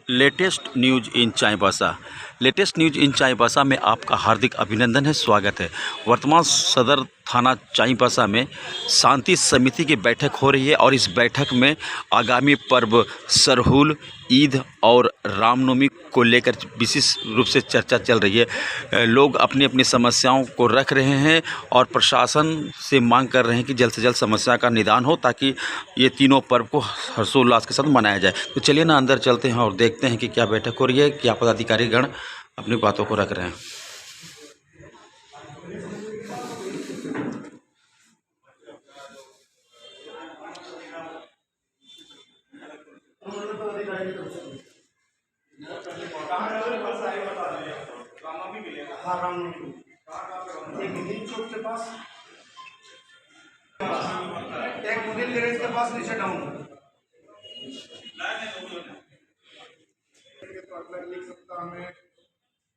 Latest news इन Chaibasa. Latest news इन चाईबासा में आपका हार्दिक अभिनंदन है, स्वागत है। वर्तमान सदर थाना चाईबासा में शांति समिति की बैठक हो रही है और इस बैठक में आगामी पर्व सरहुल, ईद और रामनवमी को लेकर विशेष रूप से चर्चा चल रही है। लोग अपनी अपनी समस्याओं को रख रहे हैं और प्रशासन से मांग कर रहे हैं कि जल्द से जल्द समस्या का निदान हो ताकि ये तीनों पर्व को हर्षोल्लास के साथ मनाया जाए। तो चलिए ना अंदर चलते हैं और देखते हैं कि क्या बैठक हो रही है, क्या पदाधिकारी गण अपनी बातों को रख रहे हैं। एक मिडिल चौक के पास, एक मिडिल गैरेज के पास नीचे डाउन तो अगला एक सप्ताह में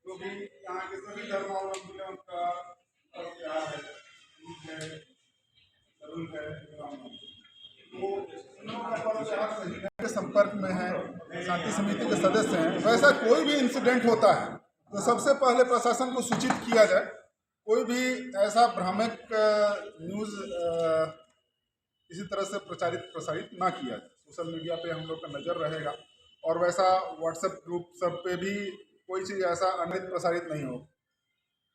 जो भी यहाँ के सभी धर्मावलंबी हैं उनका प्यार है, के संपर्क में है, शांति समिति के सदस्य हैं। वैसा कोई भी इंसिडेंट होता है तो सबसे पहले प्रशासन को सूचित किया जाए। कोई भी ऐसा भ्रामक न्यूज़ इसी तरह से प्रसारित ना किया जाए। सोशल मीडिया पे हम लोग का नज़र रहेगा और वैसा व्हाट्सएप ग्रुप सब पे भी कोई चीज़ ऐसा अनित प्रसारित नहीं हो।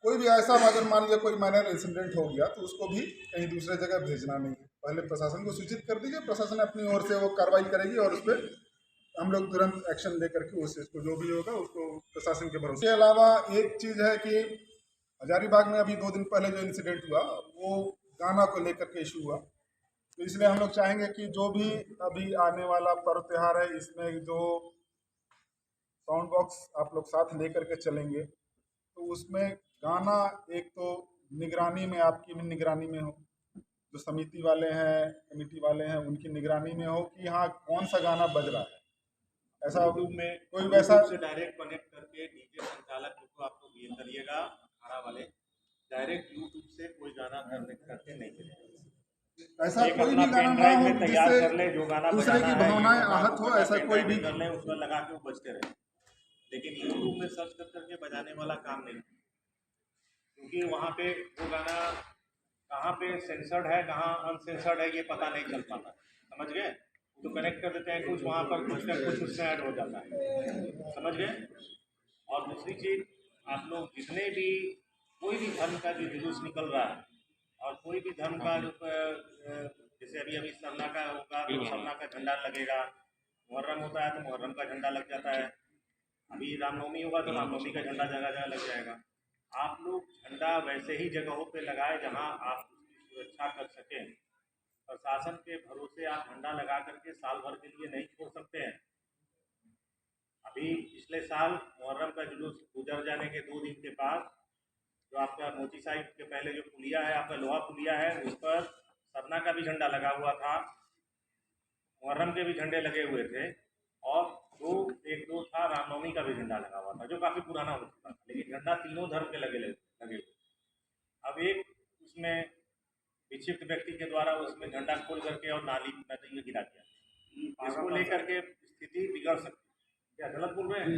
कोई भी ऐसा अगर मान लिया कोई माइनर इंसिडेंट हो गया तो उसको भी कहीं दूसरे जगह भेजना नहीं है। पहले प्रशासन को सूचित कर दीजिए, प्रशासन अपनी ओर से वो कार्रवाई करेगी और उस पर हम लोग तुरंत एक्शन लेकर के उस चीज़ को जो भी होगा उसको प्रशासन के भरोसे। इसके अलावा एक चीज़ है कि हजारीबाग में अभी 2 दिन पहले जो इंसिडेंट हुआ वो गाना को लेकर के इशू हुआ, तो इसलिए हम लोग चाहेंगे कि जो भी अभी आने वाला पर्व त्यौहार है इसमें जो साउंड बॉक्स आप लोग साथ लेकर के चलेंगे तो उसमें गाना एक तो निगरानी में, आपकी भी निगरानी में हो, जो समिति वाले हैं, कमेटी वाले हैं, उनकी निगरानी में हो कि हाँ कौन सा गाना बज रहा है। ऐसा में कोई वैसा से डायरेक्ट कनेक्ट करके डीजे संचालक को आप लोग ये करिएगा, अखाड़ा वाले डायरेक्ट यूट्यूब से कोई गाना कनेक्ट करके नहीं करेगा। ऐसा कोई भी गाना ना हो तैयार कर ले, जो गाना दूसरे की भावनाएं आहत हो, ऐसा कोई भी कर ले, उसमें लगा के वो बजते रहे। लेकिन यूट्यूब में सर्च कर करके बजाने वाला काम नहीं, क्योंकि वहाँ पे वो गाना कहाँ पे सेंसर्ड है, कहाँ अनसेंसर्ड है, ये पता नहीं चल पाता। समझ गए? तो कनेक्ट कर देते हैं कुछ वहाँ पर, कुछ ना कुछ उसमें ऐड हो जाता है। समझ गए? और दूसरी चीज़, आप लोग जितने भी कोई भी धर्म का जो जुलूस निकल रहा है और कोई भी धर्म का जो जैसे अभी सरना का होगा तो सरना का झंडा लगेगा, मुहर्रम होता है तो मुहर्रम का झंडा लग जाता है, अभी रामनवमी होगा तो रामनवमी का झंडा जगह जगह लग जाएगा। आप लोग झंडा वैसे ही जगहों पे लगाए जहाँ आप उसकी सुरक्षा कर सकें। प्रशासन के भरोसे आप झंडा लगा करके साल भर के लिए नहीं छोड़ सकते हैं। अभी पिछले साल मुहर्रम का जुलूस गुजर जाने के 2 दिन के बाद जो आपका मोती साहिब के पहले जो पुलिया है, आपका लोहा पुलिया है, उस पर सरना का भी झंडा लगा हुआ था, मुहर्रम के भी झंडे लगे हुए थे और एक दो था रामनवमी का भी झंडा लगा हुआ था जो काफ़ी पुराना हो चुका था, लेकिन झंडा तीनों धर्म के लगे हुए। अब एक उसमें विक्षिप्त व्यक्ति के द्वारा उसमें झंडा खोल करके और नाली में गिरा दिया, इसको लेकर के स्थिति बिगड़ सकती है। क्या गलत बोल रहे हैं?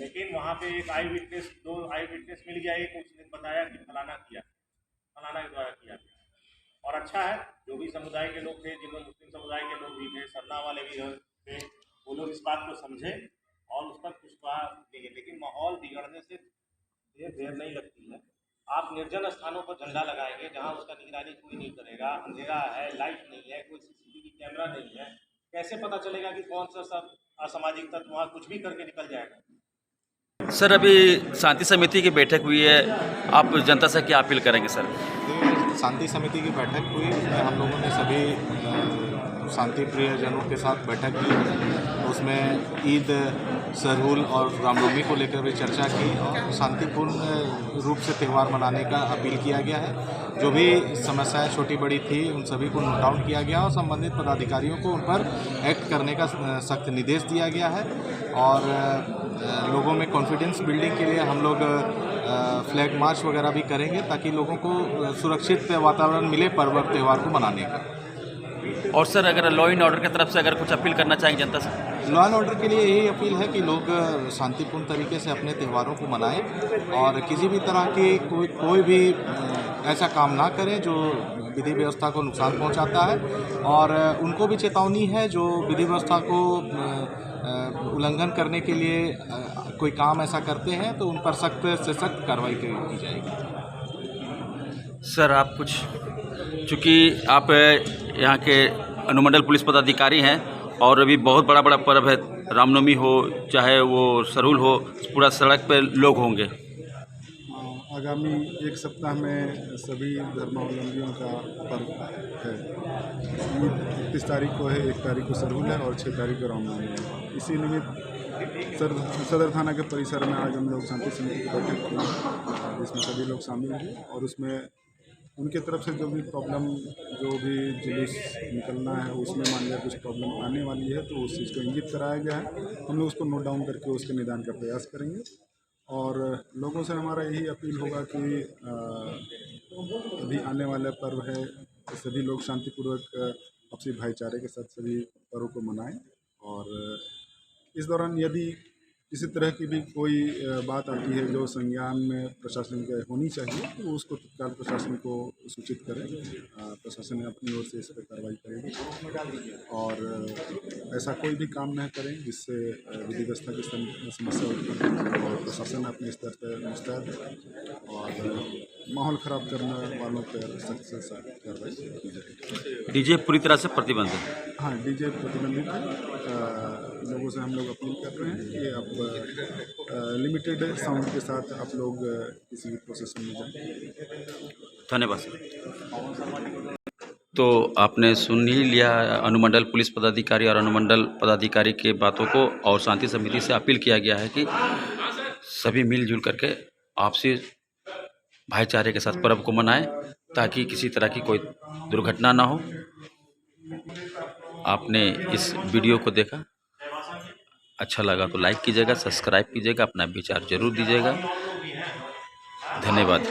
लेकिन वहाँ पे एक आई विटनेस, 2 आई विटनेस मिल गया, एक उसने बताया कि फलाना किया, फलाना के द्वारा किया गया। और अच्छा है जो भी समुदाय के लोग थे, जिनमें मुस्लिम समुदाय के लोग भी थे, सरना वाले भी थे, वो लोग इस बात को समझे और उस पर कुछ बात देंगे। लेकिन माहौल बिगड़ने से देर नहीं लगती है। आप निर्जन स्थानों पर झंडा लगाएंगे जहां उसका निगरानी कोई नहीं करेगा, अंधेरा है, लाइट नहीं है, कोई सीसीटीवी कैमरा नहीं है, कैसे पता चलेगा कि कौन सा सब असामाजिक तत्व वहाँ कुछ भी करके निकल जाएगा। सर, अभी शांति समिति की बैठक हुई है, आप जनता से क्या अपील करेंगे सर? शांति समिति की बैठक हुई, उसमें हम लोगों ने सभी शांति प्रिय जनों के साथ बैठक की। उसमें ईद, सरहुल और रामनवमी को लेकर भी चर्चा की और शांतिपूर्ण रूप से त्यौहार मनाने का अपील किया गया है। जो भी समस्याएं छोटी बड़ी थी उन सभी को नोट डाउन किया गया और संबंधित पदाधिकारियों को उन पर एक्ट करने का सख्त निर्देश दिया गया है। और लोगों में कॉन्फिडेंस बिल्डिंग के लिए हम लोग फ्लैग मार्च वगैरह भी करेंगे ताकि लोगों को सुरक्षित वातावरण मिले पर्व त्यौहार को मनाने का। और सर, अगर लॉ एंड ऑर्डर की तरफ से अगर कुछ अपील करना चाहेंगे जनता से? लॉ एंड ऑर्डर के लिए यही अपील है कि लोग शांतिपूर्ण तरीके से अपने त्योहारों को मनाएं और किसी भी तरह की कोई भी ऐसा काम ना करें जो विधि व्यवस्था को नुकसान पहुंचाता है। और उनको भी चेतावनी है जो विधि व्यवस्था को उल्लंघन करने के लिए कोई काम ऐसा करते हैं तो उन पर सख्त से सख्त कार्रवाई की जाएगी। सर आप कुछ, चूँकि आप यहाँ के अनुमंडल पुलिस पदाधिकारी हैं और अभी बहुत बड़ा पर्व है, रामनवमी हो चाहे वो सरहुल हो, पूरा सड़क पे लोग होंगे। आगामी एक सप्ताह में सभी धर्मावलंबियों का पर्व है। 31 तारीख को है, 1 तारीख को सरहुल है और 6 तारीख को रामनवमी है। इसी निमित्त सदर थाना के परिसर में आज हम लोग शांति समिति की बैठक की, जिसमें सभी लोग शामिल हुए और उसमें उनके तरफ से जो भी प्रॉब्लम, जो भी जुलूस निकलना है उसमें मान लिया कुछ प्रॉब्लम आने वाली है तो उस चीज़ को इंगित कराया गया है। हम लोग उसको नोट डाउन करके उसके निदान का प्रयास करेंगे और लोगों से हमारा यही अपील होगा कि अभी आने वाला पर्व है, सभी लोग शांतिपूर्वक आपसी भाईचारे के साथ सभी पर्व को मनाएं और इस दौरान यदि किसी तरह की भी कोई बात आती है जो संज्ञान में प्रशासन के होनी चाहिए तो उसको तत्काल प्रशासन को सूचित करें। प्रशासन अपनी ओर से इस पर कार्रवाई करेगी और ऐसा कोई भी काम न करें जिससे विधि व्यवस्था की समस्या उत्पन्न हो और प्रशासन अपने स्तर पर मुस्तैद है और माहौल ख़राब करने वालों पर सख्त से सख्त कार्रवाई की जाएगी। डीजे पूरी तरह से प्रतिबंधित है। हाँ, डीजे प्रतिबंधित है। लोगों से हम लोग अपील कर रहे हैं कि आप लिमिटेड साउंड के साथ आप लोग किसी भी प्रोसेशन में जाएं। धन्यवाद सर। तो आपने सुन ही लिया अनुमंडल पुलिस पदाधिकारी और अनुमंडल पदाधिकारी के बातों को, और शांति समिति से अपील किया गया है कि सभी मिलजुल करके आपसी भाईचारे के साथ पर्व को मनाएं ताकि किसी तरह की कोई दुर्घटना ना हो। आपने इस वीडियो को देखा, अच्छा लगा तो लाइक कीजिएगा, सब्सक्राइब कीजिएगा, अपना विचार जरूर दीजिएगा। धन्यवाद।